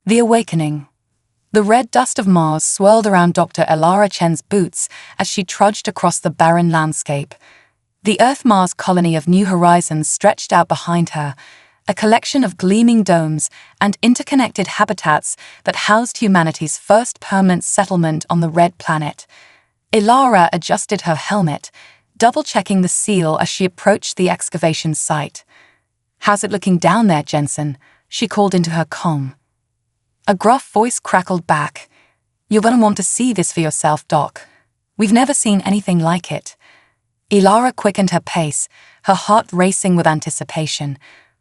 The Awakening. The red dust of Mars swirled around Dr. Elara Chen's boots as she trudged across the barren landscape. The Earth-Mars colony of New Horizons stretched out behind her, a collection of gleaming domes and interconnected habitats that housed humanity's first permanent settlement on the Red Planet. Elara adjusted her helmet, double-checking the seal as she approached the excavation site. "How's it looking down there, Jensen?" she called into her comm. A gruff voice crackled back. "You're gonna want to see this for yourself, Doc. We've never seen anything like it." Elara quickened her pace, her heart racing with anticipation.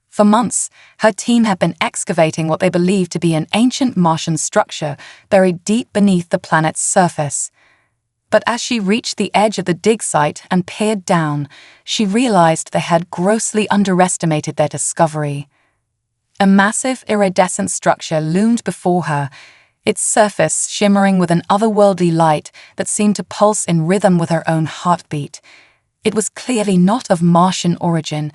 For months, her team had been excavating what they believed to be an ancient Martian structure buried deep beneath the planet's surface. But as she reached the edge of the dig site and peered down, she realized they had grossly underestimated their discovery. A massive iridescent structure loomed before her, its surface shimmering with an otherworldly light that seemed to pulse in rhythm with her own heartbeat. It was clearly not of Martian origin,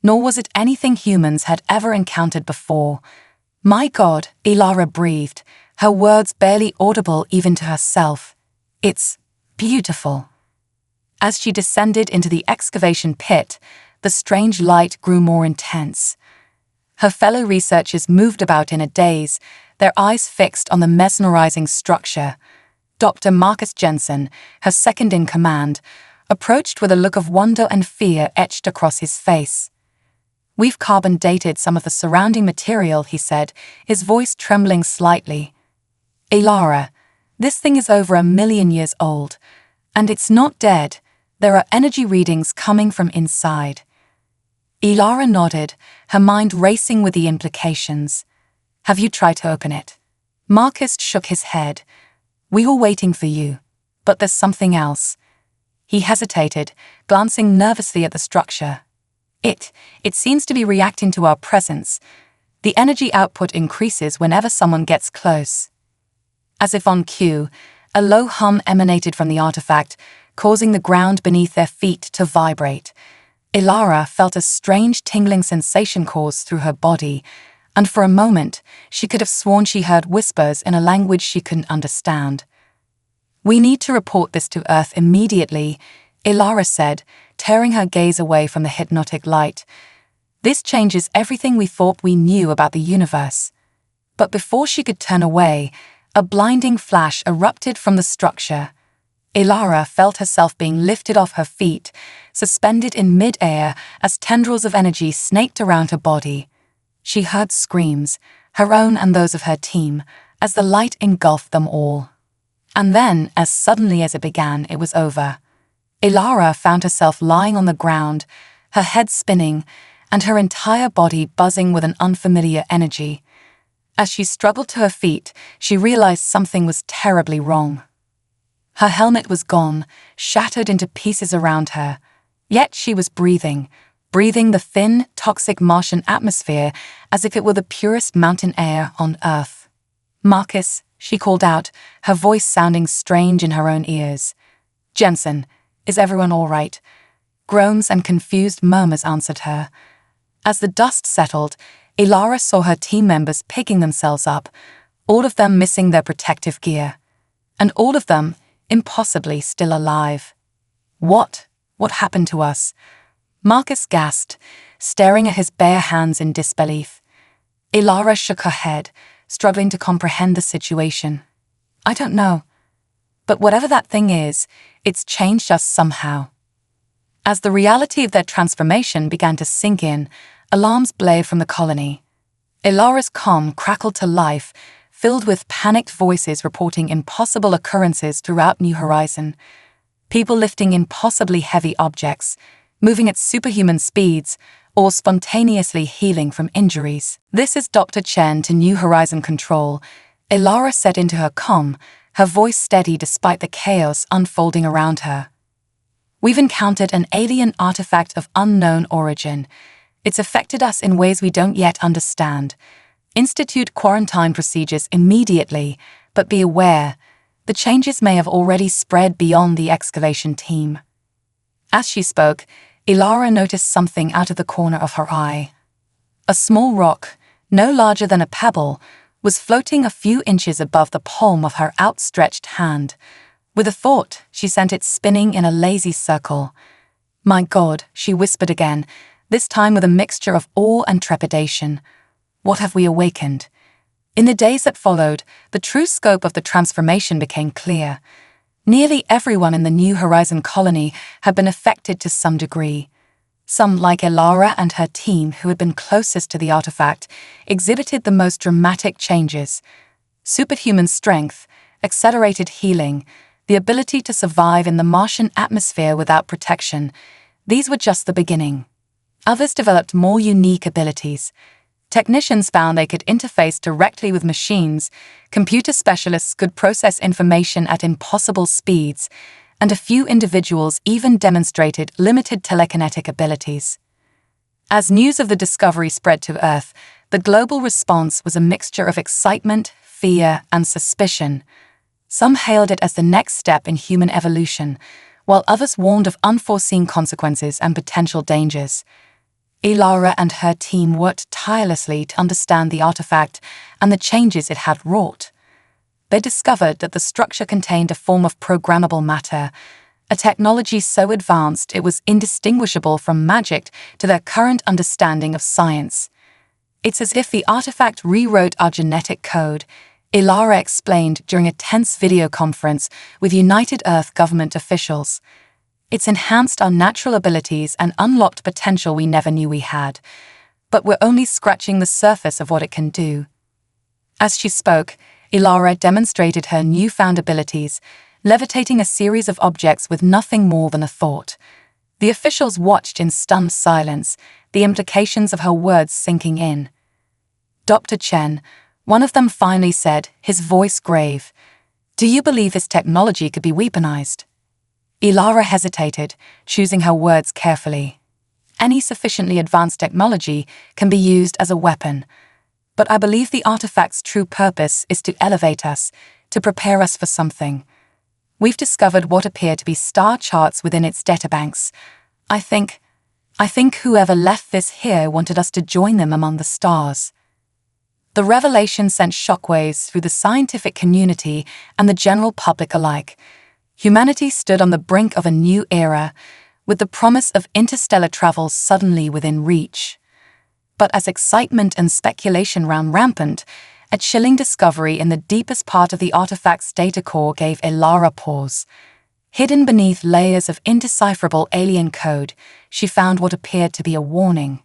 nor was it anything humans had ever encountered before. "My God," Elara breathed, her words barely audible even to herself. "It's beautiful." As she descended into the excavation pit, the strange light grew more intense. Her fellow researchers moved about in a daze, their eyes fixed on the mesmerizing structure. Dr. Marcus Jensen, her second-in-command, approached with a look of wonder and fear etched across his face. "We've carbon-dated some of the surrounding material," he said, his voice trembling slightly. "Elara, this thing is over 1,000,000 years old, and it's not dead. There are energy readings coming from inside." Elara nodded, her mind racing with the implications. "Have you tried to open it?" Marcus shook his head. "We were waiting for you, but there's something else." He hesitated, glancing nervously at the structure. It seems to be reacting to our presence. The energy output increases whenever someone gets close." As if on cue, a low hum emanated from the artifact, causing the ground beneath their feet to vibrate. Elara felt a strange tingling sensation course through her body, and for a moment she could have sworn she heard whispers in a language she couldn't understand. "We need to report this to Earth immediately," Elara said, tearing her gaze away from the hypnotic light. "This changes everything we thought we knew about the universe." But before she could turn away, a blinding flash erupted from the structure. Elara felt herself being lifted off her feet, suspended in mid-air as tendrils of energy snaked around her body. She heard screams, her own and those of her team, as the light engulfed them all. And then, as suddenly as it began, it was over. Elara found herself lying on the ground, her head spinning, and her entire body buzzing with an unfamiliar energy. As she struggled to her feet, she realized something was terribly wrong. Her helmet was gone, shattered into pieces around her. Yet she was breathing the thin, toxic Martian atmosphere as if it were the purest mountain air on Earth. "Marcus," she called out, her voice sounding strange in her own ears. "Jensen, is everyone all right?" Groans and confused murmurs answered her. As the dust settled, Elara saw her team members picking themselves up, all of them missing their protective gear. And all of them impossibly still alive. What happened to us?" Marcus gasped, staring at his bare hands in disbelief. Elara shook her head, struggling to comprehend the situation. "I don't know. But whatever that thing is, it's changed us somehow." As the reality of their transformation began to sink in, alarms blared from the colony. Elara's comm crackled to life, filled with panicked voices reporting impossible occurrences throughout New Horizon. People lifting impossibly heavy objects, moving at superhuman speeds, or spontaneously healing from injuries. "This is Dr. Chen to New Horizon Control," Elara said into her comm, her voice steady despite the chaos unfolding around her. "We've encountered an alien artifact of unknown origin. It's affected us in ways we don't yet understand. Institute quarantine procedures immediately, but be aware, the changes may have already spread beyond the excavation team." As she spoke, Elara noticed something out of the corner of her eye. A small rock, no larger than a pebble, was floating a few inches above the palm of her outstretched hand. With a thought, she sent it spinning in a lazy circle. "My God," she whispered again, this time with a mixture of awe and trepidation. "What have we awakened?" In the days that followed, the true scope of the transformation became clear. Nearly everyone in the New Horizon colony had been affected to some degree. Some, like Elara and her team who had been closest to the artifact, exhibited the most dramatic changes. Superhuman strength, accelerated healing, the ability to survive in the Martian atmosphere without protection. These were just the beginning. Others developed more unique abilities. Technicians found they could interface directly with machines, computer specialists could process information at impossible speeds, and a few individuals even demonstrated limited telekinetic abilities. As news of the discovery spread to Earth, the global response was a mixture of excitement, fear, and suspicion. Some hailed it as the next step in human evolution, while others warned of unforeseen consequences and potential dangers. Elara and her team worked tirelessly to understand the artifact and the changes it had wrought. They discovered that the structure contained a form of programmable matter, a technology so advanced it was indistinguishable from magic to their current understanding of science. "It's as if the artifact rewrote our genetic code," Elara explained during a tense video conference with United Earth government officials. "It's enhanced our natural abilities and unlocked potential we never knew we had. But we're only scratching the surface of what it can do." As she spoke, Elara demonstrated her newfound abilities, levitating a series of objects with nothing more than a thought. The officials watched in stunned silence, the implications of her words sinking in. "Dr. Chen," one of them finally said, his voice grave, "do you believe this technology could be weaponized?" Elara hesitated, choosing her words carefully. "Any sufficiently advanced technology can be used as a weapon. But I believe the artifact's true purpose is to elevate us, to prepare us for something. We've discovered what appear to be star charts within its databanks. I think whoever left this here wanted us to join them among the stars." The revelation sent shockwaves through the scientific community and the general public alike. Humanity stood on the brink of a new era, with the promise of interstellar travel suddenly within reach. But as excitement and speculation ran rampant, a chilling discovery in the deepest part of the artifact's data core gave Elara pause. Hidden beneath layers of indecipherable alien code, she found what appeared to be a warning.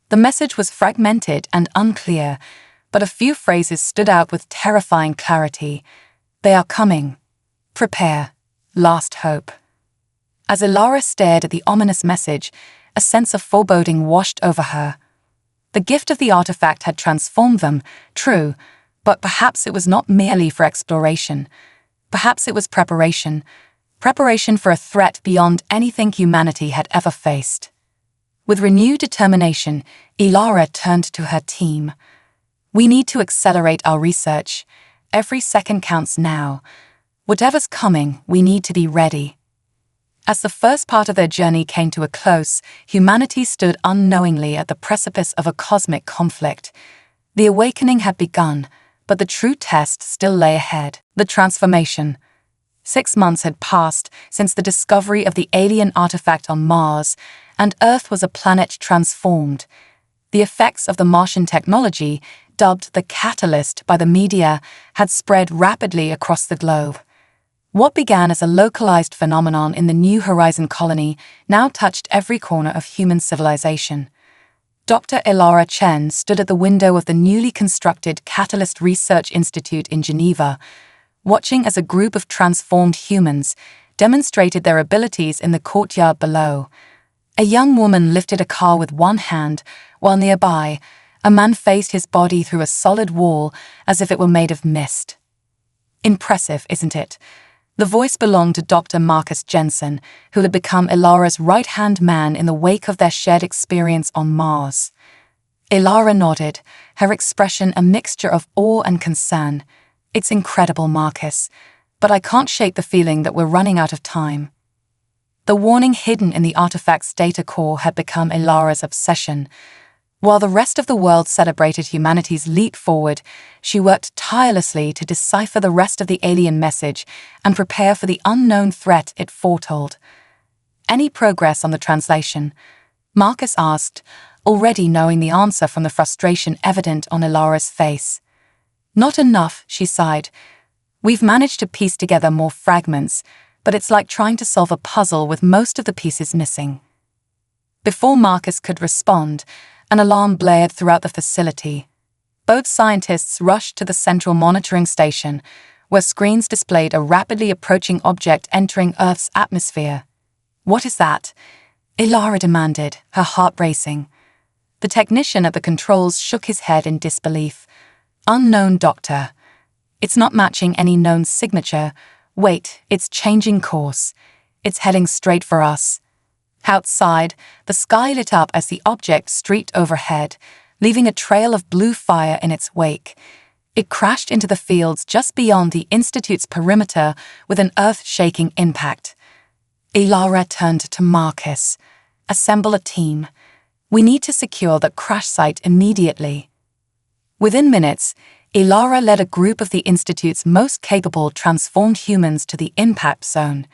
The message was fragmented and unclear, but a few phrases stood out with terrifying clarity. "They are coming. Prepare. Last hope." As Elara stared at the ominous message, a sense of foreboding washed over her. The gift of the artifact had transformed them, true, but perhaps it was not merely for exploration. Perhaps it was preparation for a threat beyond anything humanity had ever faced. With renewed determination, Elara turned to her team. "We need to accelerate our research. Every second counts now. Whatever's coming, we need to be ready." As the first part of their journey came to a close, humanity stood unknowingly at the precipice of a cosmic conflict. The awakening had begun, but the true test still lay ahead: the transformation. 6 months had passed since the discovery of the alien artifact on Mars, and Earth was a planet transformed. The effects of the Martian technology, dubbed the catalyst by the media, had spread rapidly across the globe. What began as a localized phenomenon in the New Horizon colony now touched every corner of human civilization. Dr. Elara Chen stood at the window of the newly constructed Catalyst Research Institute in Geneva, watching as a group of transformed humans demonstrated their abilities in the courtyard below. A young woman lifted a car with one hand, while nearby, a man faced his body through a solid wall as if it were made of mist. "Impressive, isn't it?" The voice belonged to Dr. Marcus Jensen, who had become Elara's right-hand man in the wake of their shared experience on Mars. Elara nodded, her expression a mixture of awe and concern. "It's incredible, Marcus, but I can't shake the feeling that we're running out of time." The warning hidden in the artifact's data core had become Elara's obsession. While the rest of the world celebrated humanity's leap forward, she worked tirelessly to decipher the rest of the alien message and prepare for the unknown threat it foretold. "Any progress on the translation?" Marcus asked, already knowing the answer from the frustration evident on Ilara's face. "Not enough," she sighed. "We've managed to piece together more fragments, but it's like trying to solve a puzzle with most of the pieces missing." Before Marcus could respond, an alarm blared throughout the facility. Both scientists rushed to the central monitoring station, where screens displayed a rapidly approaching object entering Earth's atmosphere. "What is that?" Ilara demanded, her heart racing. The technician at the controls shook his head in disbelief. "Unknown, Doctor. It's not matching any known signature. Wait, it's changing course. It's heading straight for us." Outside, the sky lit up as the object streaked overhead, leaving a trail of blue fire in its wake. It crashed into the fields just beyond the Institute's perimeter with an earth-shaking impact. Ilara turned to Marcus. "Assemble a team. We need to secure the crash site immediately." Within minutes, Ilara led a group of the Institute's most capable transformed humans to the impact zone.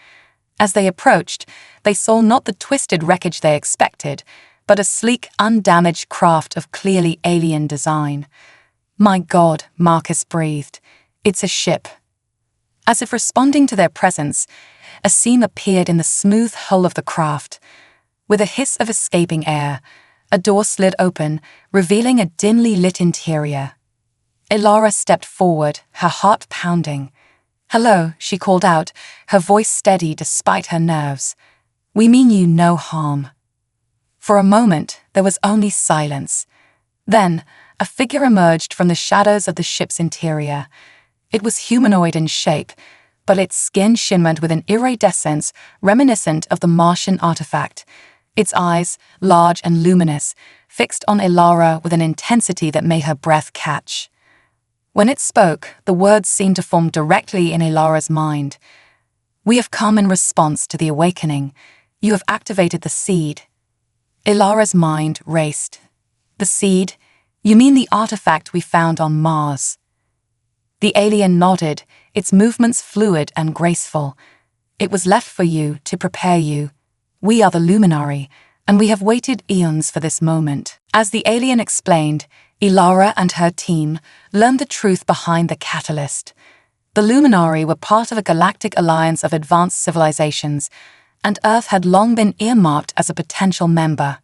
As they approached, they saw not the twisted wreckage they expected, but a sleek, undamaged craft of clearly alien design. "My God," Marcus breathed. "It's a ship." As if responding to their presence, a seam appeared in the smooth hull of the craft. With a hiss of escaping air, a door slid open, revealing a dimly lit interior. Ilara stepped forward, her heart pounding. "Hello," she called out, her voice steady despite her nerves. "We mean you no harm." For a moment, there was only silence. Then, a figure emerged from the shadows of the ship's interior. It was humanoid in shape, but its skin shimmered with an iridescence reminiscent of the Martian artifact. Its eyes, large and luminous, fixed on Ilara with an intensity that made her breath catch. When it spoke, the words seemed to form directly in Ilara's mind. "We have come in response to the awakening. You have activated the seed." Ilara's mind raced. "The seed? You mean the artifact we found on Mars?" The alien nodded, its movements fluid and graceful. "It was left for you, to prepare you. We are the Luminary, and we have waited eons for this moment." As the alien explained, Ilara and her team learned the truth behind the catalyst. The Luminary were part of a galactic alliance of advanced civilizations, and Earth had long been earmarked as a potential member.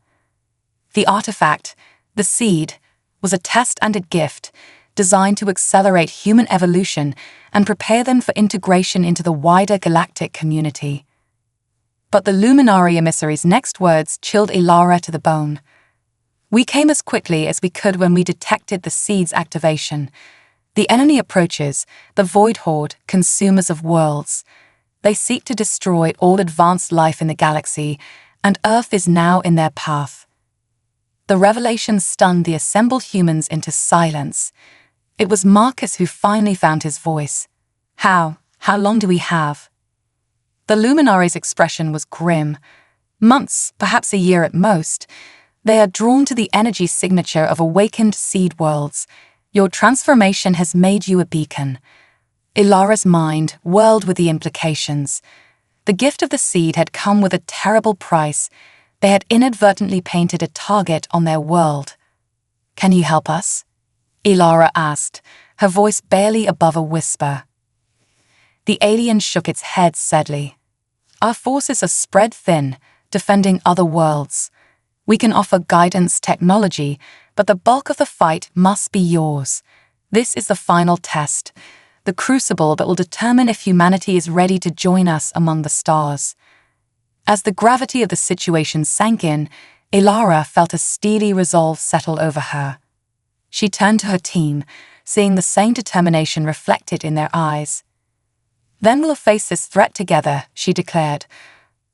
The artifact, the seed, was a test and a gift, designed to accelerate human evolution and prepare them for integration into the wider galactic community. But the Luminary emissary's next words chilled Ilara to the bone. "We came as quickly as we could when we detected the seed's activation. The enemy approaches, the Void Horde, consumers of worlds. They seek to destroy all advanced life in the galaxy, and Earth is now in their path." The revelation stunned the assembled humans into silence. It was Marcus who finally found his voice. How long do we have?" The Luminary's expression was grim. "Months, perhaps a year at most. They are drawn to the energy signature of awakened seed worlds. Your transformation has made you a beacon." Ilara's mind whirled with the implications. The gift of the seed had come with a terrible price. They had inadvertently painted a target on their world. "Can you help us?" Ilara asked, her voice barely above a whisper. The alien shook its head sadly. "Our forces are spread thin, defending other worlds. We can offer guidance technology, but the bulk of the fight must be yours. This is the final test, the crucible that will determine if humanity is ready to join us among the stars." As the gravity of the situation sank in, Ilara felt a steely resolve settle over her. She turned to her team, seeing the same determination reflected in their eyes. "Then we'll face this threat together," she declared.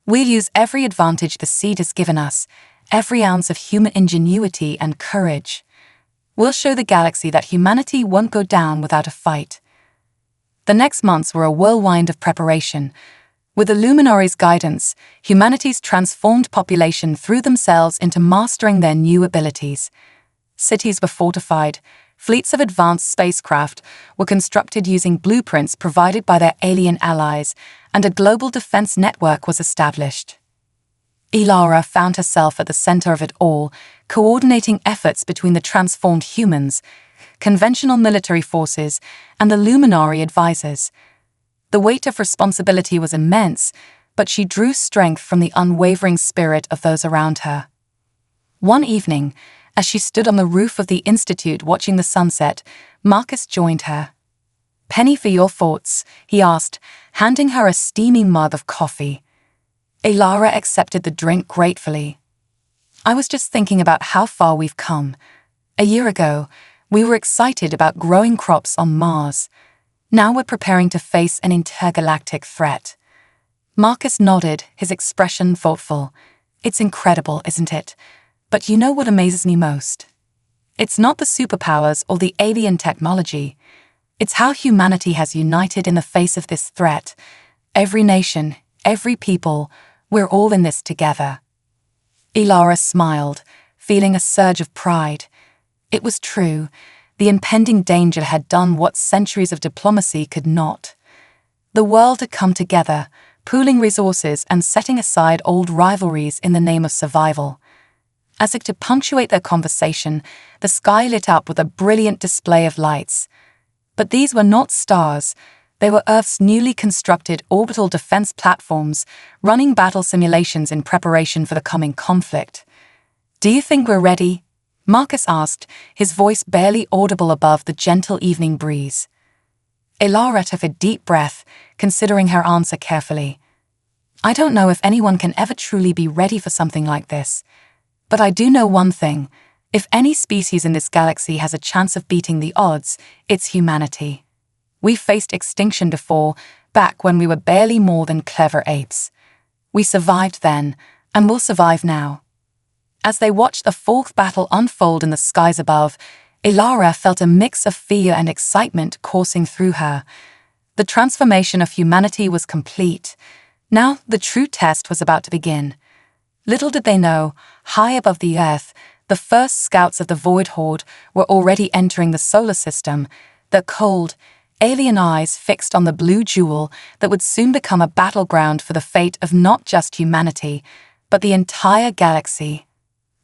"We'll use every advantage the seed has given us, every ounce of human ingenuity and courage. We'll show the galaxy that humanity won't go down without a fight." The next months were a whirlwind of preparation. With the Luminary's guidance, humanity's transformed population threw themselves into mastering their new abilities. Cities were fortified. Fleets of advanced spacecraft were constructed using blueprints provided by their alien allies, and a global defense network was established. Ilara found herself at the center of it all, coordinating efforts between the transformed humans, conventional military forces, and the Luminary advisors. The weight of responsibility was immense, but she drew strength from the unwavering spirit of those around her. One evening, as she stood on the roof of the Institute watching the sunset, Marcus joined her. "Penny for your thoughts," he asked, handing her a steamy mug of coffee. Ilara accepted the drink gratefully. "I was just thinking about how far we've come. A year ago, we were excited about growing crops on Mars. Now we're preparing to face an intergalactic threat." Marcus nodded, his expression thoughtful. "It's incredible, isn't it? But you know what amazes me most? It's not the superpowers or the alien technology. It's how humanity has united in the face of this threat. Every nation, every people, we're all in this together." Ilara smiled, feeling a surge of pride. It was true. The impending danger had done what centuries of diplomacy could not. The world had come together, pooling resources and setting aside old rivalries in the name of survival. As if to punctuate their conversation, the sky lit up with a brilliant display of lights. But these were not stars. They were Earth's newly constructed orbital defense platforms, running battle simulations in preparation for the coming conflict. "Do you think we're ready?" Marcus asked, his voice barely audible above the gentle evening breeze. Ilara took a deep breath, considering her answer carefully. "I don't know if anyone can ever truly be ready for something like this. But I do know one thing. If any species in this galaxy has a chance of beating the odds, it's humanity. We faced extinction before, back when we were barely more than clever apes. We survived then, and will survive now." As they watched the fourth battle unfold in the skies above, Ilara felt a mix of fear and excitement coursing through her. The transformation of humanity was complete. Now the true test was about to begin. Little did they know, high above the Earth, the first scouts of the Void Horde were already entering the solar system, their cold, alien eyes fixed on the blue jewel that would soon become a battleground for the fate of not just humanity, but the entire galaxy.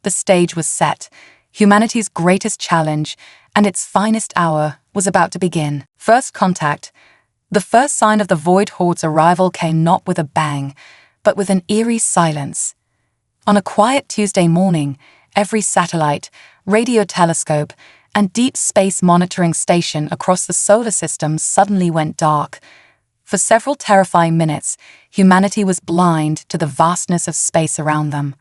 The stage was set. Humanity's greatest challenge and its finest hour was about to begin. First contact. The first sign of the Void Horde's arrival came not with a bang, but with an eerie silence. On a quiet Tuesday morning, every satellite, radio telescope, and deep space monitoring station across the solar system suddenly went dark. For several terrifying minutes, humanity was blind to the vastness of space around them.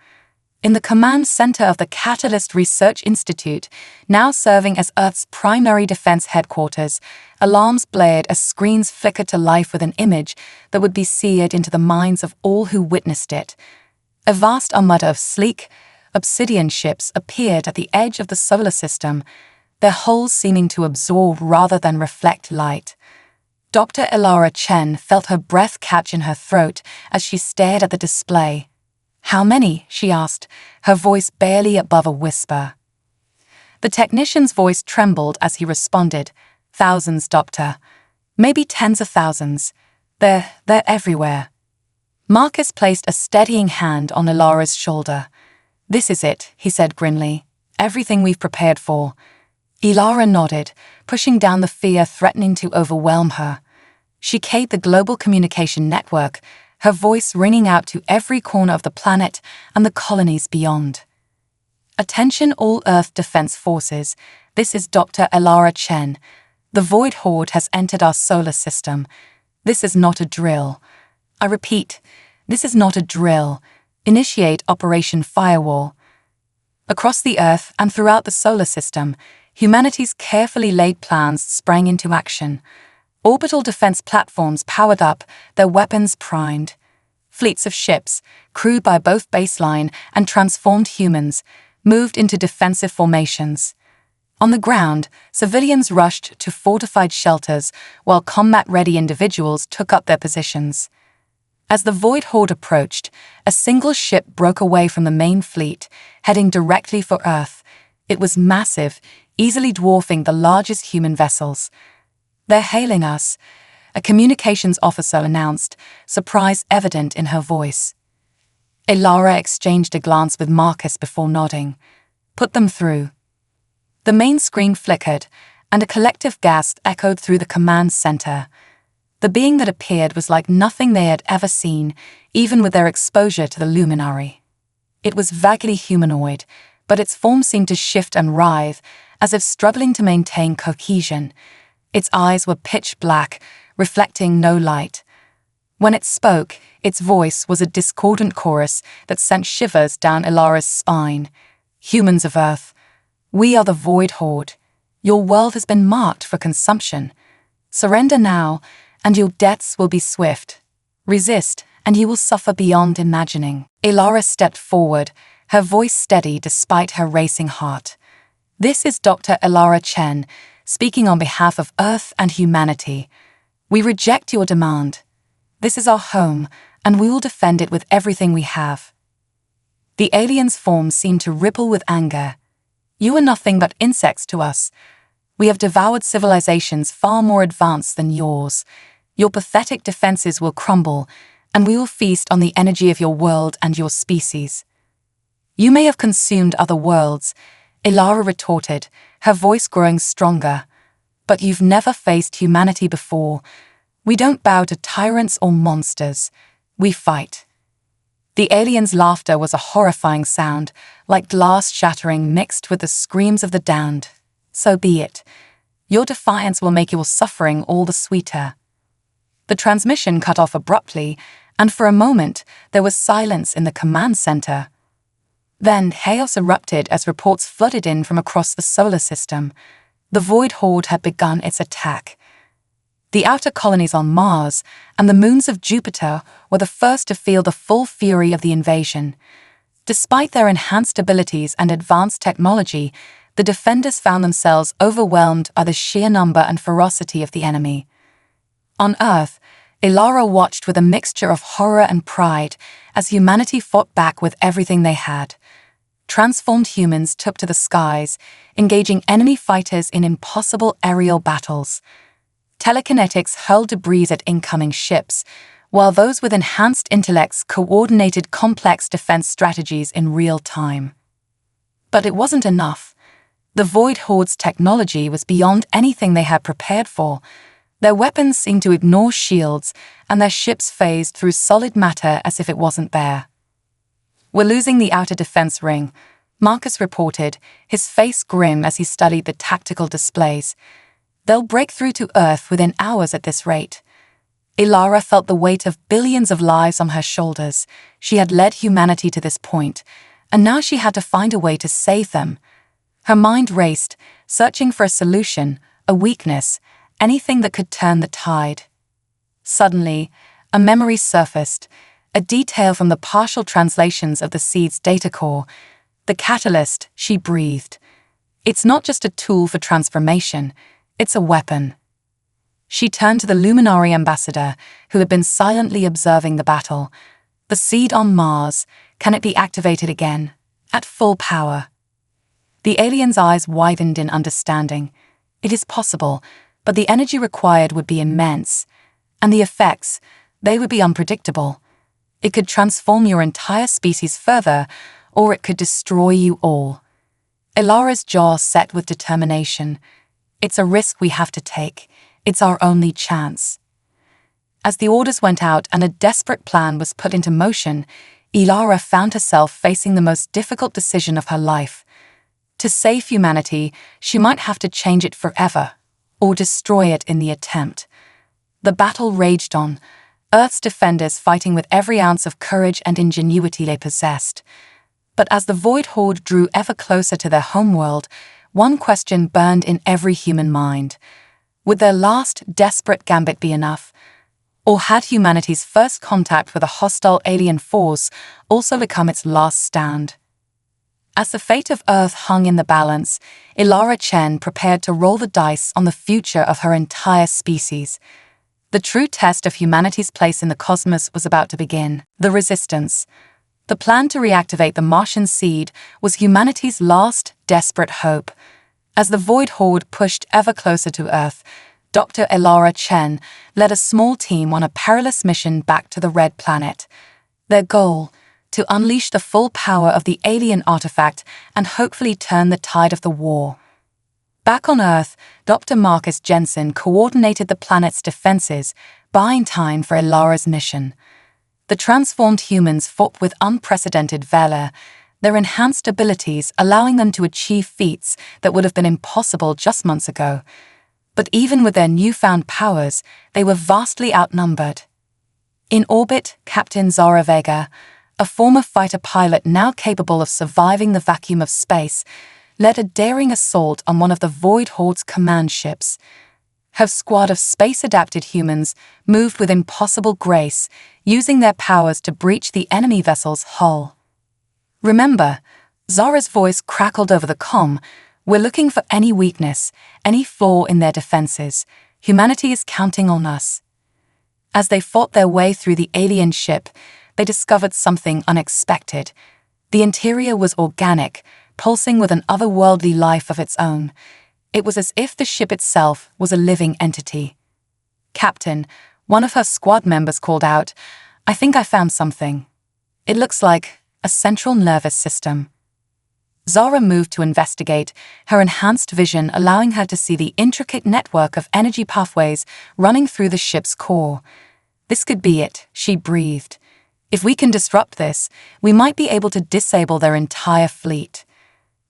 In the command center of the Catalyst Research Institute, now serving as Earth's primary defense headquarters, alarms blared as screens flickered to life with an image that would be seared into the minds of all who witnessed it. A vast armada of sleek, obsidian ships appeared at the edge of the solar system, their hulls seeming to absorb rather than reflect light. Dr. Ilara Chen felt her breath catch in her throat as she stared at the display. "How many?" she asked, her voice barely above a whisper. The technician's voice trembled as he responded, "Thousands, Doctor. Maybe tens of thousands. They're everywhere." Marcus placed a steadying hand on Ilara's shoulder. "This is it," he said grimly. "Everything we've prepared for." Ilara nodded, pushing down the fear threatening to overwhelm her. She keyed the global communication network, her voice ringing out to every corner of the planet and the colonies beyond. "Attention all Earth Defense Forces, this is Dr. Ilara Chen. The Void Horde has entered our solar system. This is not a drill. I repeat, this is not a drill. Initiate Operation Firewall." Across the Earth and throughout the solar system, humanity's carefully laid plans sprang into action. Orbital defense platforms powered up, their weapons primed. Fleets of ships, crewed by both baseline and transformed humans, moved into defensive formations. On the ground, civilians rushed to fortified shelters while combat-ready individuals took up their positions. As the Void Horde approached, a single ship broke away from the main fleet, heading directly for Earth, It was massive, easily dwarfing the largest human vessels. "They're hailing us," a communications officer announced, surprise evident in her voice. Ilara exchanged a glance with Marcus before nodding. "Put them through." The main screen flickered, and a collective gasp echoed through the command center. The being that appeared was like nothing they had ever seen, even with their exposure to the luminary. It was vaguely humanoid, but its form seemed to shift and writhe, as if struggling to maintain cohesion. Its eyes were pitch black, reflecting no light. When it spoke, its voice was a discordant chorus that sent shivers down Ilara's spine. "Humans of Earth, we are the Void Horde. Your world has been marked for consumption. Surrender now, and your deaths will be swift. Resist, and you will suffer beyond imagining." Ilara stepped forward, her voice steady despite her racing heart. "This is Dr. Ilara Chen, speaking on behalf of Earth and humanity. We reject your demand. This is our home, and we will defend it with everything we have." The alien's form seemed to ripple with anger. "You are nothing but insects to us. We have devoured civilizations far more advanced than yours. Your pathetic defenses will crumble, and we will feast on the energy of your world and your species." "You may have consumed other worlds," Ilara retorted, her voice growing stronger. "But you've never faced humanity before. We don't bow to tyrants or monsters. We fight." The alien's laughter was a horrifying sound, like glass shattering mixed with the screams of the damned. "So be it. Your defiance will make your suffering all the sweeter." The transmission cut off abruptly, and for a moment there was silence in the command center. Then chaos erupted as reports flooded in from across the solar system. The Void Horde had begun its attack. The outer colonies on Mars and the moons of Jupiter were the first to feel the full fury of the invasion. Despite their enhanced abilities and advanced technology, the defenders found themselves overwhelmed by the sheer number and ferocity of the enemy. On Earth, Ilara watched with a mixture of horror and pride as humanity fought back with everything they had. Transformed humans took to the skies, engaging enemy fighters in impossible aerial battles. Telekinetics hurled debris at incoming ships, while those with enhanced intellects coordinated complex defense strategies in real time. But it wasn't enough. The Void Horde's technology was beyond anything they had prepared for. Their weapons seemed to ignore shields, and their ships phased through solid matter as if it wasn't there. "We're losing the outer defense ring," Marcus reported, his face grim as he studied the tactical displays. "They'll break through to Earth within hours at this rate." Ilara felt the weight of billions of lives on her shoulders. She had led humanity to this point, and now she had to find a way to save them. Her mind raced, searching for a solution, a weakness, anything that could turn the tide. Suddenly, a memory surfaced, a detail from the partial translations of the seed's data core. "The catalyst," she breathed. "It's not just a tool for transformation, it's a weapon." She turned to the Luminary ambassador, who had been silently observing the battle. "The seed on Mars, can it be activated again, at full power?" The alien's eyes widened in understanding. "It is possible, but the energy required would be immense. And the effects, they would be unpredictable. It could transform your entire species further, or it could destroy you all." Ilara's jaw set with determination. "It's a risk we have to take. It's our only chance." As the orders went out and a desperate plan was put into motion, Ilara found herself facing the most difficult decision of her life. To save humanity, she might have to change it forever, or destroy it in the attempt. The battle raged on, Earth's defenders fighting with every ounce of courage and ingenuity they possessed. But as the Void Horde drew ever closer to their homeworld, one question burned in every human mind. Would their last, desperate gambit be enough? Or had humanity's first contact with a hostile alien force also become its last stand? As the fate of Earth hung in the balance, Ilara Chen prepared to roll the dice on the future of her entire species. The true test of humanity's place in the cosmos was about to begin. The resistance. The plan to reactivate the Martian seed was humanity's last, desperate hope. As the Void Horde pushed ever closer to Earth, Dr. Elara Chen led a small team on a perilous mission back to the Red Planet. Their goal: to unleash the full power of the alien artifact and hopefully turn the tide of the war. Back on Earth, Dr. Marcus Jensen coordinated the planet's defenses, buying time for Elara's mission. The transformed humans fought with unprecedented valor, their enhanced abilities allowing them to achieve feats that would have been impossible just months ago. But even with their newfound powers, they were vastly outnumbered. In orbit, Captain Zara Vega, a former fighter pilot now capable of surviving the vacuum of space, led a daring assault on one of the Void Horde's command ships. Her squad of space-adapted humans moved with impossible grace, using their powers to breach the enemy vessel's hull. "Remember," Zara's voice crackled over the comm, "we're looking for any weakness, any flaw in their defenses. Humanity is counting on us." As they fought their way through the alien ship, they discovered something unexpected. The interior was organic, pulsing with an otherworldly life of its own. It was as if the ship itself was a living entity. "Captain," one of her squad members called out, "I think I found something. It looks like a central nervous system." Zara moved to investigate, her enhanced vision allowing her to see the intricate network of energy pathways running through the ship's core. "This could be it," she breathed. "If we can disrupt this, we might be able to disable their entire fleet."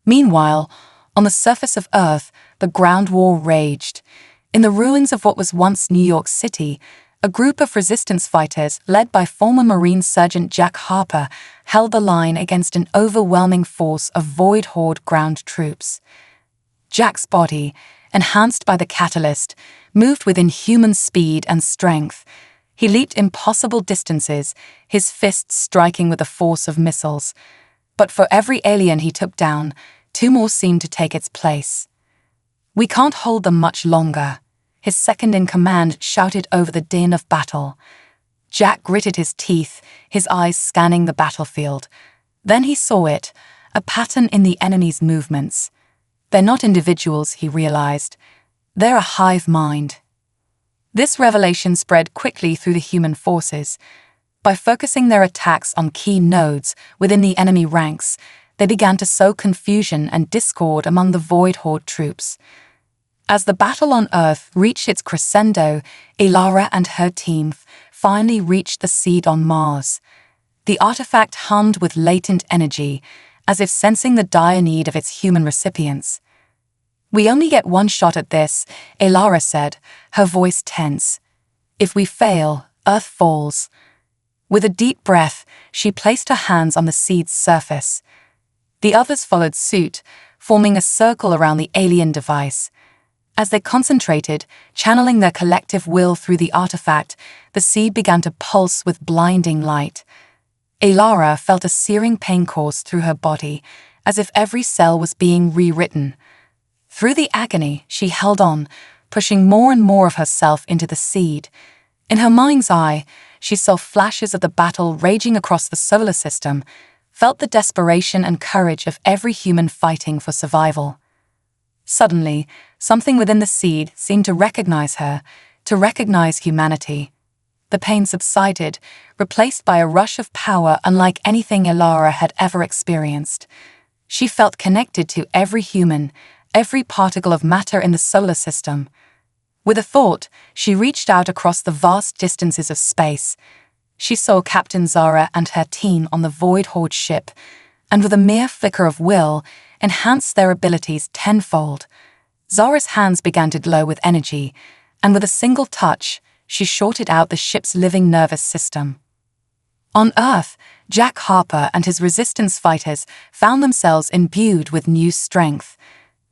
Meanwhile, on the surface of Earth, the ground war raged. In the ruins of what was once New York City, a group of resistance fighters led by former Marine Sergeant Jack Harper held the line against an overwhelming force of Void Horde ground troops. Jack's body, enhanced by the catalyst, moved with inhuman speed and strength. He leaped impossible distances, his fists striking with the force of missiles. But for every alien he took down, 2 more seemed to take its place. "We can't hold them much longer," his second-in-command shouted over the din of battle. Jack gritted his teeth, his eyes scanning the battlefield. Then he saw it, a pattern in the enemy's movements. They're not individuals, he realized. They're a hive mind. This revelation spread quickly through the human forces. By focusing their attacks on key nodes within the enemy ranks, they began to sow confusion and discord among the Void Horde troops. As the battle on Earth reached its crescendo, Elara and her team finally reached the seed on Mars. The artifact hummed with latent energy, as if sensing the dire need of its human recipients. "We only get one shot at this," Elara said, her voice tense. "If we fail, Earth falls." With a deep breath, she placed her hands on the seed's surface. The others followed suit, forming a circle around the alien device. As they concentrated, channeling their collective will through the artifact, the seed began to pulse with blinding light. Elara felt a searing pain course through her body, as if every cell was being rewritten. Through the agony, she held on, pushing more and more of herself into the seed. In her mind's eye, she saw flashes of the battle raging across the solar system, felt the desperation and courage of every human fighting for survival. Suddenly, something within the seed seemed to recognize her, to recognize humanity. The pain subsided, replaced by a rush of power unlike anything Elara had ever experienced. She felt connected to every human, every particle of matter in the solar system. With a thought, she reached out across the vast distances of space. She saw Captain Zara and her team on the Void Horde ship, and with a mere flicker of will, enhanced their abilities tenfold. Zara's hands began to glow with energy, and with a single touch, she shorted out the ship's living nervous system. On Earth, Jack Harper and his resistance fighters found themselves imbued with new strength.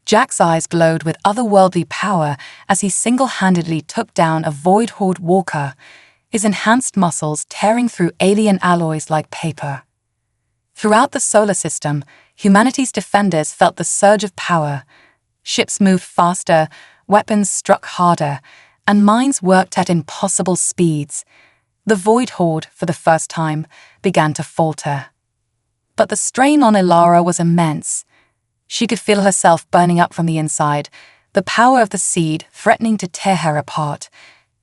Jack's eyes glowed with otherworldly power as he single-handedly took down a Void Horde walker, his enhanced muscles tearing through alien alloys like paper. Throughout the solar system, humanity's defenders felt the surge of power. Ships moved faster, weapons struck harder, and minds worked at impossible speeds. The Void Horde, for the first time, began to falter. But the strain on Ilara was immense. She could feel herself burning up from the inside, the power of the seed threatening to tear her apart.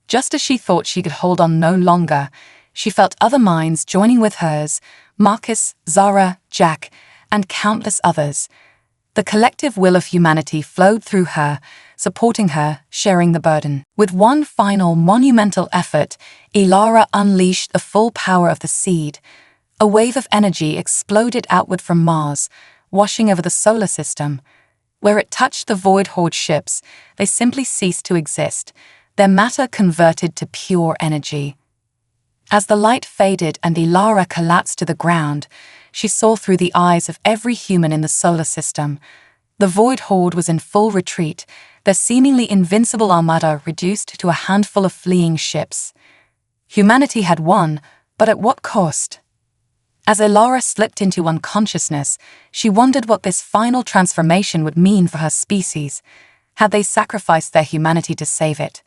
Just as she thought she could hold on no longer, she felt other minds joining with hers: Marcus, Zara, Jack, and countless others. The collective will of humanity flowed through her, supporting her, sharing the burden. With one final monumental effort, Ilara unleashed the full power of the seed. A wave of energy exploded outward from Mars, washing over the solar system. Where it touched the Void Horde ships, they simply ceased to exist, their matter converted to pure energy. As the light faded and Ilara collapsed to the ground, she saw through the eyes of every human in the solar system. The Void Horde was in full retreat, their seemingly invincible armada reduced to a handful of fleeing ships. Humanity had won, but at what cost? As Ilara slipped into unconsciousness, she wondered what this final transformation would mean for her species. Had they sacrificed their humanity to save it?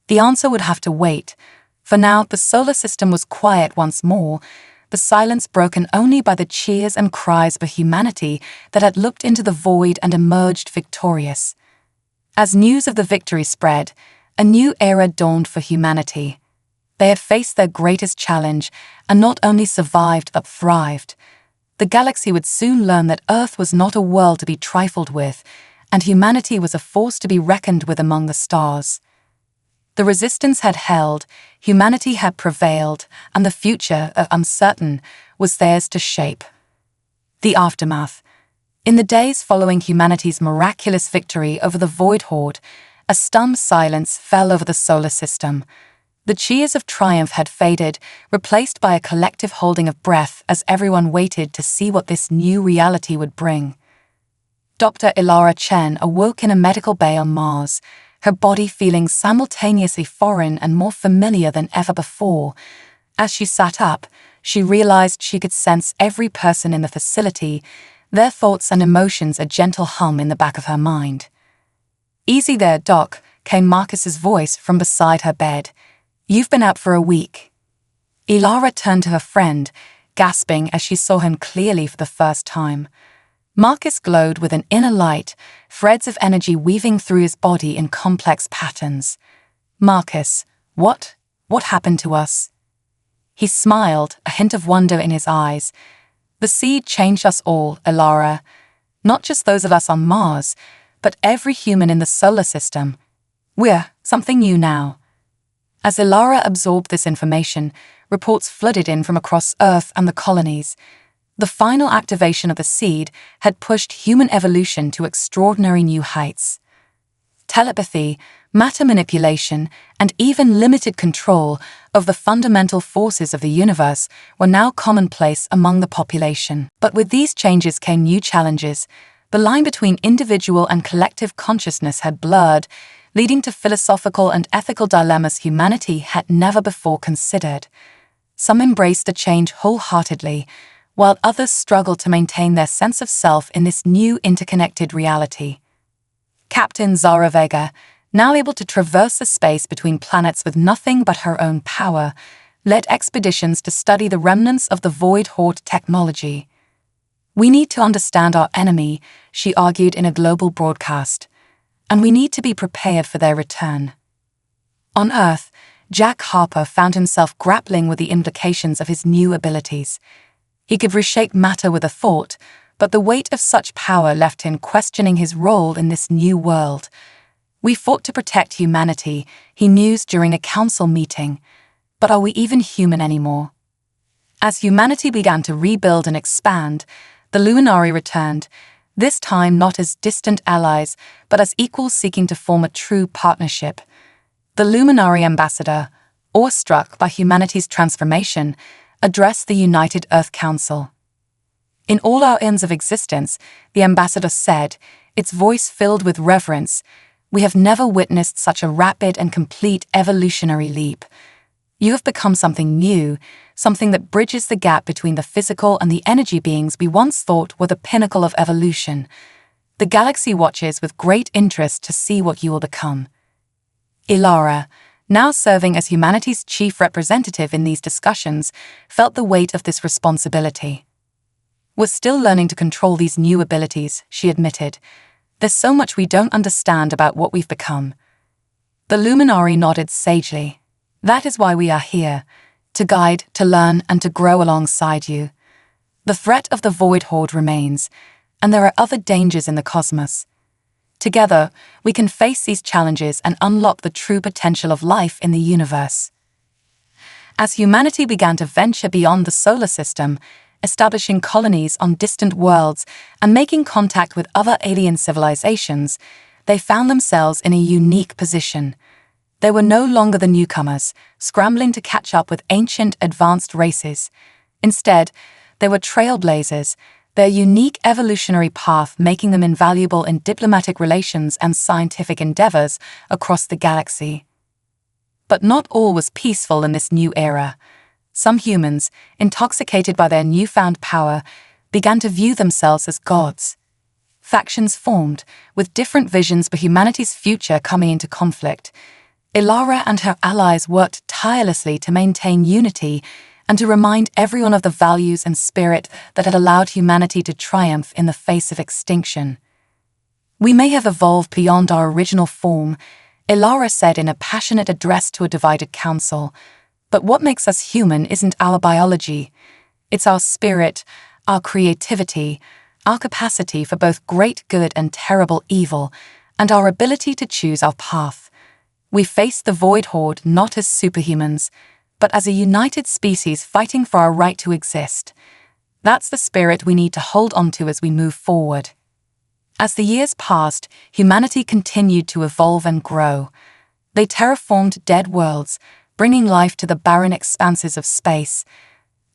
The answer would have to wait. For now, the solar system was quiet once more, the silence broken only by the cheers and cries of a humanity that had looked into the void and emerged victorious. As news of the victory spread, a new era dawned for humanity. They had faced their greatest challenge and not only survived but thrived. The galaxy would soon learn that Earth was not a world to be trifled with, and humanity was a force to be reckoned with among the stars. The resistance had held, humanity had prevailed, and the future, uncertain, was theirs to shape. The aftermath. In the days following humanity's miraculous victory over the Void Horde, a stunned silence fell over the solar system. The cheers of triumph had faded, replaced by a collective holding of breath as everyone waited to see what this new reality would bring. Dr. Ilara Chen awoke in a medical bay on Mars, her body feeling simultaneously foreign and more familiar than ever before. As she sat up, she realized she could sense every person in the facility, their thoughts and emotions a gentle hum in the back of her mind. "Easy there, Doc," came Marcus's voice from beside her bed. "You've been out for a week." Ilara turned to her friend, gasping as she saw him clearly for the first time. Marcus glowed with an inner light, threads of energy weaving through his body in complex patterns. "Marcus, what happened to us?" He smiled, a hint of wonder in his eyes. "The seed changed us all, Ilara. Not just those of us on Mars, but every human in the solar system. We're something new now." As Ilara absorbed this information, reports flooded in from across Earth and the colonies. The final activation of the seed had pushed human evolution to extraordinary new heights. Telepathy, matter manipulation, and even limited control of the fundamental forces of the universe were now commonplace among the population. But with these changes came new challenges. The line between individual and collective consciousness had blurred, leading to philosophical and ethical dilemmas humanity had never before considered. Some embraced the change wholeheartedly, while others struggled to maintain their sense of self in this new interconnected reality. Captain Zara Vega, now able to traverse the space between planets with nothing but her own power, led expeditions to study the remnants of the Void Horde technology. "We need to understand our enemy," she argued in a global broadcast, "and we need to be prepared for their return." On Earth, Jack Harper found himself grappling with the implications of his new abilities. He could reshape matter with a thought, but the weight of such power left him questioning his role in this new world. "We fought to protect humanity," he mused during a council meeting. "But are we even human anymore?" As humanity began to rebuild and expand, the Luminari returned, this time not as distant allies, but as equals seeking to form a true partnership. The Luminari ambassador, awestruck by humanity's transformation, addressed the United Earth Council. "In all our eons of existence," the ambassador said, its voice filled with reverence, "we have never witnessed such a rapid and complete evolutionary leap. You have become something new, something that bridges the gap between the physical and the energy beings we once thought were the pinnacle of evolution. The galaxy watches with great interest to see what you will become." Ilara, now serving as humanity's chief representative in these discussions, felt the weight of this responsibility. We're still learning to control these new abilities, she admitted. There's so much we don't understand about what we've become. The luminary nodded sagely. That is why we are here, to guide, to learn, and to grow alongside you. The threat of the Void Horde remains, and there are other dangers in the cosmos. Together, we can face these challenges and unlock the true potential of life in the universe. As humanity began to venture beyond the solar system, establishing colonies on distant worlds and making contact with other alien civilizations, they found themselves in a unique position. They were no longer the newcomers, scrambling to catch up with ancient, advanced races. Instead, they were trailblazers, their unique evolutionary path making them invaluable in diplomatic relations and scientific endeavors across the galaxy. But not all was peaceful in this new era. Some humans, intoxicated by their newfound power, began to view themselves as gods. Factions formed, with different visions for humanity's future coming into conflict. Ilara and her allies worked tirelessly to maintain unity and to remind everyone of the values and spirit that had allowed humanity to triumph in the face of extinction. We may have evolved beyond our original form, Ilara said in a passionate address to a divided council, but what makes us human isn't our biology. It's our spirit, our creativity, our capacity for both great good and terrible evil, and our ability to choose our path. We face the Void Horde not as superhumans, but as a united species fighting for our right to exist. That's the spirit we need to hold onto as we move forward. As the years passed, humanity continued to evolve and grow. They terraformed dead worlds, bringing life to the barren expanses of space.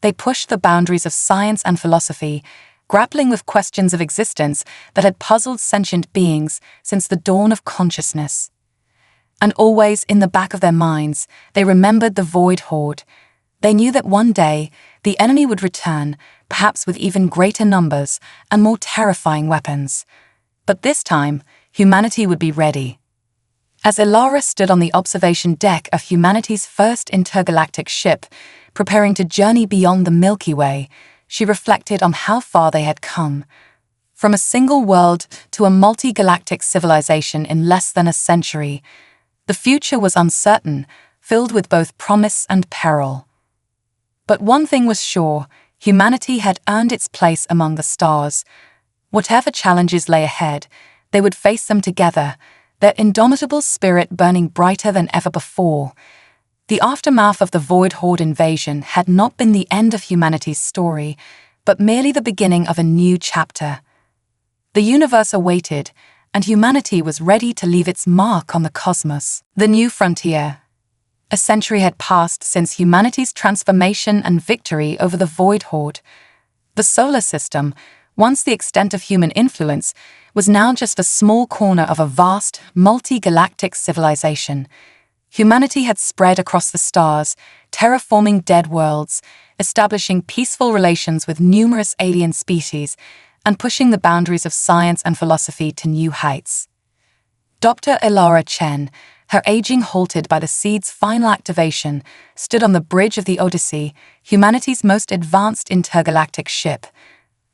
They pushed the boundaries of science and philosophy, grappling with questions of existence that had puzzled sentient beings since the dawn of consciousness. And always in the back of their minds, they remembered the Void Horde. They knew that one day, the enemy would return, perhaps with even greater numbers and more terrifying weapons. But this time, humanity would be ready. As Ilara stood on the observation deck of humanity's first intergalactic ship, preparing to journey beyond the Milky Way, she reflected on how far they had come. From a single world to a multi-galactic civilization in less than a century, the future was uncertain, filled with both promise and peril. But one thing was sure, humanity had earned its place among the stars. Whatever challenges lay ahead, they would face them together, their indomitable spirit burning brighter than ever before. The aftermath of the Void Horde invasion had not been the end of humanity's story, but merely the beginning of a new chapter. The universe awaited, and humanity was ready to leave its mark on the cosmos. The new frontier. A century had passed since humanity's transformation and victory over the Void Horde. The solar system, once the extent of human influence, was now just a small corner of a vast, multi-galactic civilization. Humanity had spread across the stars, terraforming dead worlds, establishing peaceful relations with numerous alien species, and pushing the boundaries of science and philosophy to new heights. Dr. Ilara Chen, her aging halted by the seed's final activation, stood on the bridge of the Odyssey, humanity's most advanced intergalactic ship.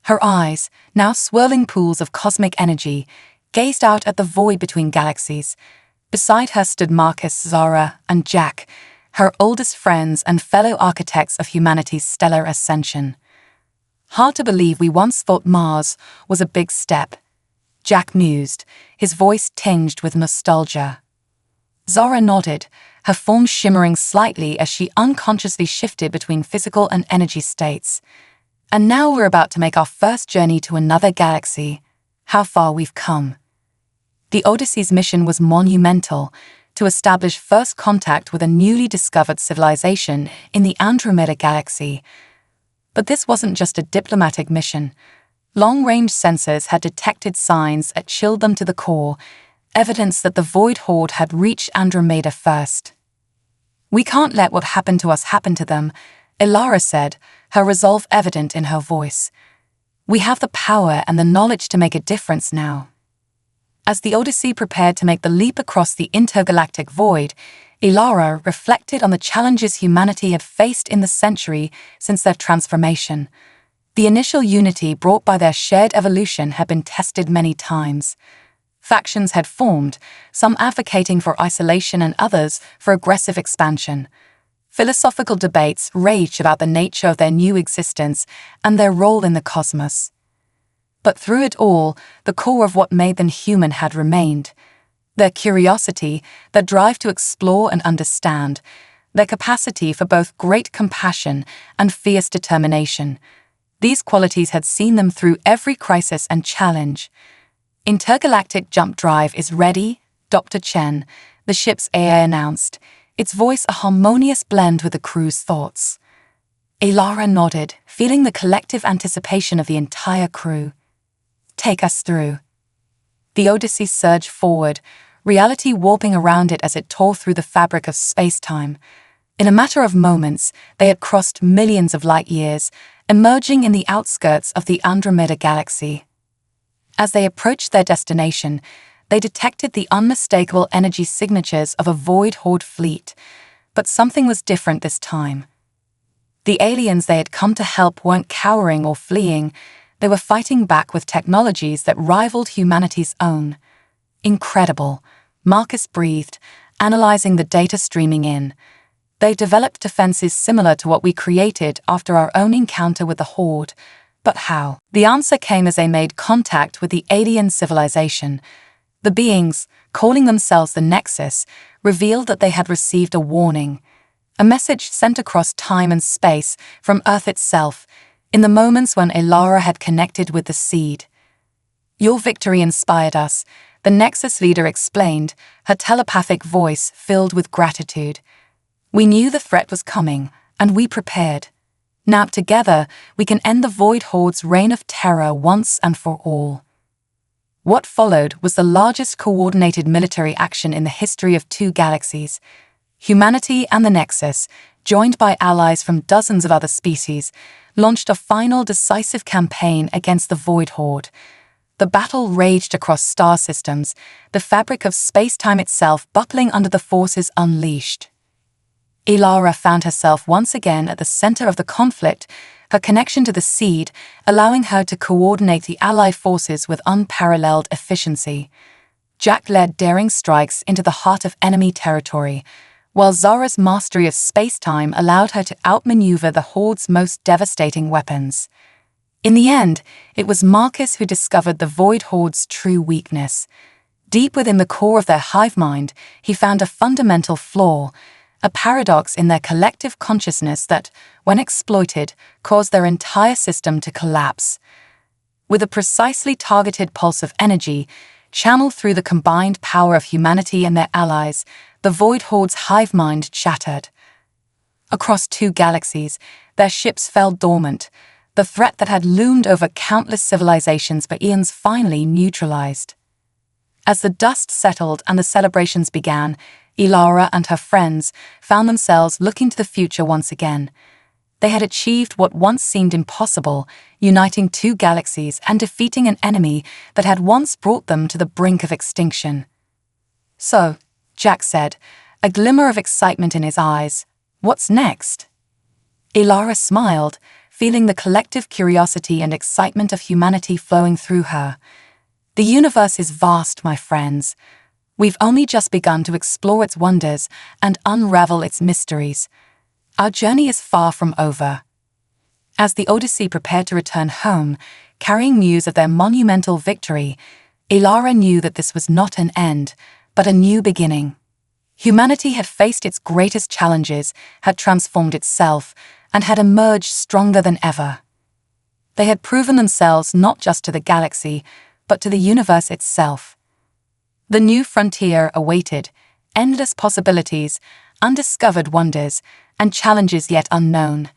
Her eyes, now swirling pools of cosmic energy, gazed out at the void between galaxies. Beside her stood Marcus, Zara, and Jack, her oldest friends and fellow architects of humanity's stellar ascension. Hard to believe we once thought Mars was a big step, Jack mused, his voice tinged with nostalgia. Zara nodded, her form shimmering slightly as she unconsciously shifted between physical and energy states. And now we're about to make our first journey to another galaxy. How far we've come. The Odyssey's mission was monumental, to establish first contact with a newly discovered civilization in the Andromeda galaxy. But this wasn't just a diplomatic mission. Long-range sensors had detected signs that chilled them to the core, evidence that the Void Horde had reached Andromeda first. We can't let what happened to us happen to them, Ilara said, her resolve evident in her voice. We have the power and the knowledge to make a difference now. As the Odyssey prepared to make the leap across the intergalactic void, Ilara reflected on the challenges humanity had faced in the century since their transformation. The initial unity brought by their shared evolution had been tested many times. Factions had formed, some advocating for isolation and others for aggressive expansion. Philosophical debates raged about the nature of their new existence and their role in the cosmos. But through it all, the core of what made them human had remained. Their curiosity, their drive to explore and understand, their capacity for both great compassion and fierce determination. These qualities had seen them through every crisis and challenge. Intergalactic Jump Drive is ready, Dr. Chen, the ship's AI announced, its voice a harmonious blend with the crew's thoughts. Elara nodded, feeling the collective anticipation of the entire crew. Take us through. The Odyssey surged forward, reality warping around it as it tore through the fabric of space-time. In a matter of moments, they had crossed millions of light-years, emerging in the outskirts of the Andromeda Galaxy. As they approached their destination, they detected the unmistakable energy signatures of a Void Horde fleet, but something was different this time. The aliens they had come to help weren't cowering or fleeing, they were fighting back with technologies that rivaled humanity's own. Incredible, Marcus breathed, analyzing the data streaming in. They developed defenses similar to what we created after our own encounter with the Horde. But how? The answer came as they made contact with the alien civilization. The beings, calling themselves the Nexus, revealed that they had received a warning. A message sent across time and space from Earth itself, in the moments when Elara had connected with the Seed. Your victory inspired us, the Nexus leader explained, her telepathic voice filled with gratitude. We knew the threat was coming, and we prepared. Now together, we can end the Void Horde's reign of terror once and for all. What followed was the largest coordinated military action in the history of two galaxies. Humanity and the Nexus, joined by allies from dozens of other species, launched a final decisive campaign against the Void Horde. The battle raged across star systems, the fabric of space-time itself buckling under the forces unleashed. Elara found herself once again at the center of the conflict, her connection to the Seed allowing her to coordinate the Ally forces with unparalleled efficiency. Jack led daring strikes into the heart of enemy territory, while Zara's mastery of space-time allowed her to outmaneuver the Horde's most devastating weapons. In the end, it was Marcus who discovered the Void Horde's true weakness. Deep within the core of their hive mind, he found a fundamental flaw, a paradox in their collective consciousness that, when exploited, caused their entire system to collapse. With a precisely targeted pulse of energy, channeled through the combined power of humanity and their allies, the Void Horde's hive mind shattered. Across two galaxies, their ships fell dormant, the threat that had loomed over countless civilizations for eons finally neutralized. As the dust settled and the celebrations began, Elara and her friends found themselves looking to the future once again. They had achieved what once seemed impossible, uniting two galaxies and defeating an enemy that had once brought them to the brink of extinction. So, Jack said, a glimmer of excitement in his eyes, what's next? Elara smiled, feeling the collective curiosity and excitement of humanity flowing through her. The universe is vast, my friends. We've only just begun to explore its wonders and unravel its mysteries. Our journey is far from over. As the Odyssey prepared to return home, carrying news of their monumental victory, Elara knew that this was not an end, but a new beginning. Humanity had faced its greatest challenges, had transformed itself, and had emerged stronger than ever. They had proven themselves not just to the galaxy, but to the universe itself. The new frontier awaited, endless possibilities, undiscovered wonders, and challenges yet unknown.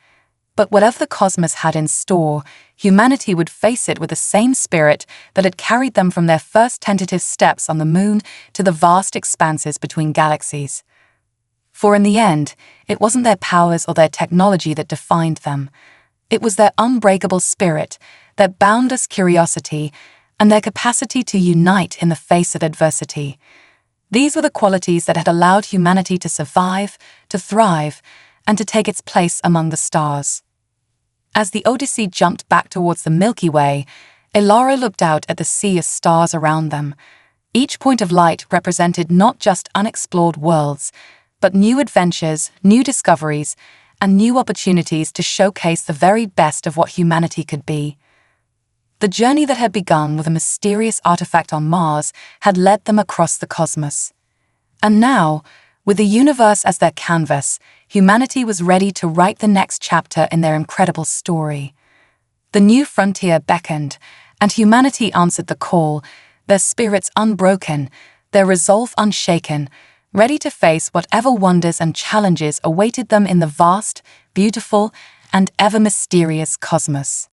But whatever the cosmos had in store, humanity would face it with the same spirit that had carried them from their first tentative steps on the moon to the vast expanses between galaxies. For in the end, it wasn't their powers or their technology that defined them. It was their unbreakable spirit, their boundless curiosity, and their capacity to unite in the face of adversity. These were the qualities that had allowed humanity to survive, to thrive, and to take its place among the stars. As the Odyssey jumped back towards the Milky Way, Elara looked out at the sea of stars around them. Each point of light represented not just unexplored worlds, but new adventures, new discoveries, and new opportunities to showcase the very best of what humanity could be. The journey that had begun with a mysterious artifact on Mars had led them across the cosmos. And now, with the universe as their canvas, humanity was ready to write the next chapter in their incredible story. The new frontier beckoned, and humanity answered the call, their spirits unbroken, their resolve unshaken, ready to face whatever wonders and challenges awaited them in the vast, beautiful, and ever-mysterious cosmos.